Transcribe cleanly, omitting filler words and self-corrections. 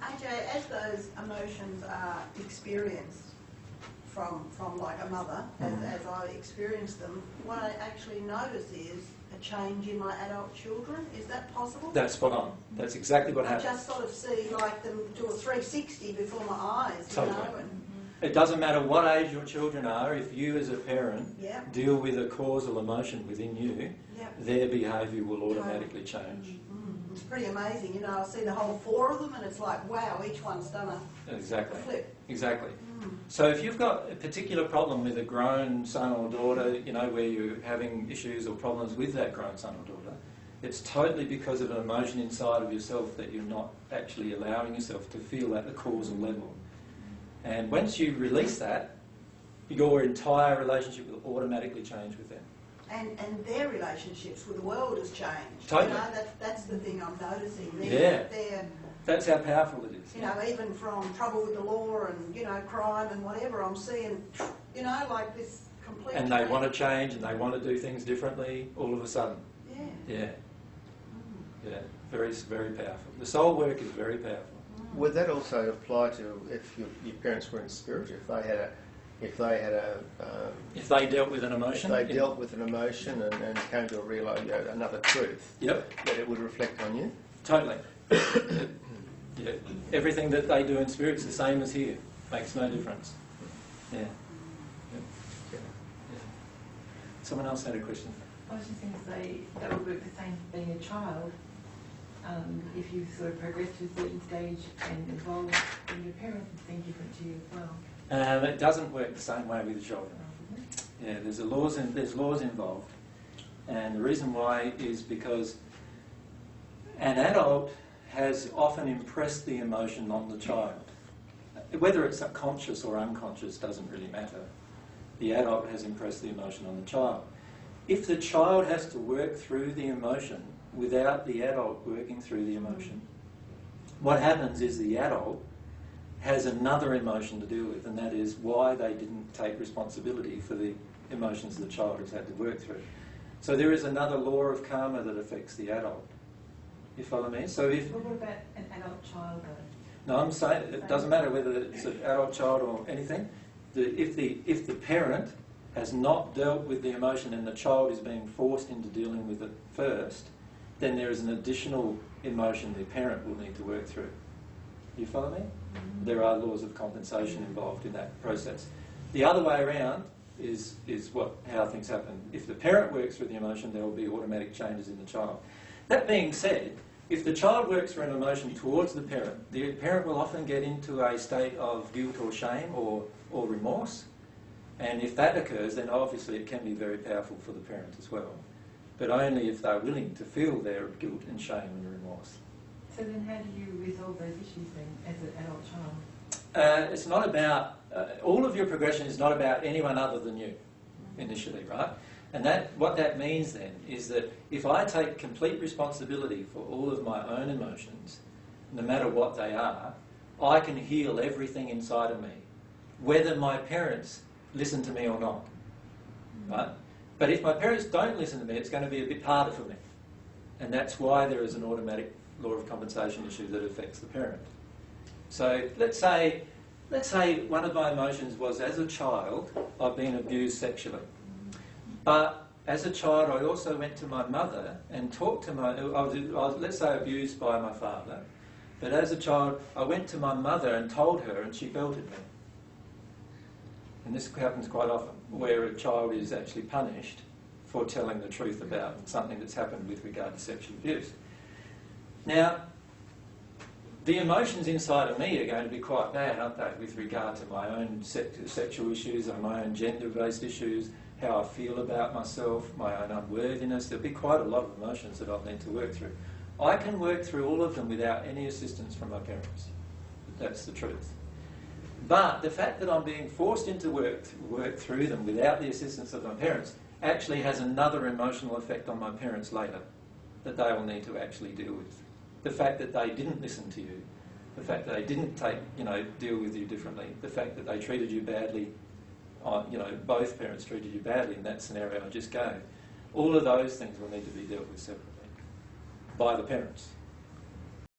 AJ, as those emotions are experienced from like a mother, as I experience them, what I actually notice is a change in my adult children. Is that possible? That's spot on. That's exactly what happens. I just sort of see like them do a 360 before my eyes, Totally. you know. And it doesn't matter what age your children are, if you as a parent deal with a causal emotion within you, their behaviour will automatically change. It's pretty amazing, you know. I see the whole 4 of them and it's like, wow, each one's done a flip. Exactly. So if you've got a particular problem with a grown son or daughter, you know, where you're having issues or problems with that grown son or daughter, it's totally because of an emotion inside of yourself that you're not actually allowing yourself to feel at the causal level. And once you release that, your entire relationship will automatically change with them. And their relationships with the world has changed. Totally. You know, that's the thing I'm noticing. They're, that's how powerful it is. You know, even from trouble with the law and, you know, crime and whatever, I'm seeing, you know, like this complete And they want to change and they want to do things differently all of a sudden. Yeah. Very, very powerful. The soul work is very powerful. Would that also apply to if your parents were in spirit? If they dealt with an emotion? If they dealt with an emotion and came to realise another truth, that it would reflect on you? Totally. Everything that they do in spirit's the same as here. Makes no difference. Someone else had a question. I was just going to say that would work the same being a child. If you sort of progress to a certain stage and evolve, then your parents would seem different to you as well. It doesn't work the same way with the children. There's laws involved, and the reason why is because an adult has often impressed the emotion on the child. Whether it's conscious or unconscious doesn't really matter. The adult has impressed the emotion on the child. If the child has to work through the emotion without the adult working through the emotion, what happens is the adult has another emotion to deal with, and that is why they didn't take responsibility for the emotions the child has had to work through. So there is another law of karma that affects the adult. You follow me? So if... What about an adult child though? No, I'm saying it doesn't matter whether it's an adult child or anything. If the parent has not dealt with the emotion and the child is being forced into dealing with it first, then there is an additional emotion the parent will need to work through. You follow me? There are laws of compensation involved in that process. The other way around is how things happen. If the parent works through the emotion, there will be automatic changes in the child. That being said, if the child works through an emotion towards the parent will often get into a state of guilt or shame or remorse. And if that occurs, then obviously it can be very powerful for the parent as well. But only if they're willing to feel their guilt and shame and remorse. So then how do you resolve those issues then as an adult child? It's not about, all of your progression is not about anyone other than you, initially, right? And what that means then is that if I take complete responsibility for all of my own emotions, no matter what they are, I can heal everything inside of me, whether my parents listen to me or not, right? But if my parents don't listen to me, it's going to be a bit harder for me. And that's why there is an automatic law of compensation issue that affects the parent. So let's say one of my emotions was, as a child, I've been abused sexually. But as a child, I also went to my mother and talked to I was, let's say, abused by my father. But as a child, I went to my mother and told her, and she belted me. And this happens quite often, where a child is actually punished for telling the truth about something that's happened with regard to sexual abuse. Now, the emotions inside of me are going to be quite bad, aren't they, with regard to my own sexual issues, or my own gender-based issues, how I feel about myself, my own unworthiness. There'll be quite a lot of emotions that I'll need to work through. I can work through all of them without any assistance from my parents. That's the truth. But the fact that I'm being forced into work through them without the assistance of my parents actually has another emotional effect on my parents later that they will need to actually deal with. The fact that they didn't listen to you, the fact that they didn't deal with you differently, the fact that they treated you badly, both parents treated you badly in that scenario I just gave, all of those things will need to be dealt with separately by the parents.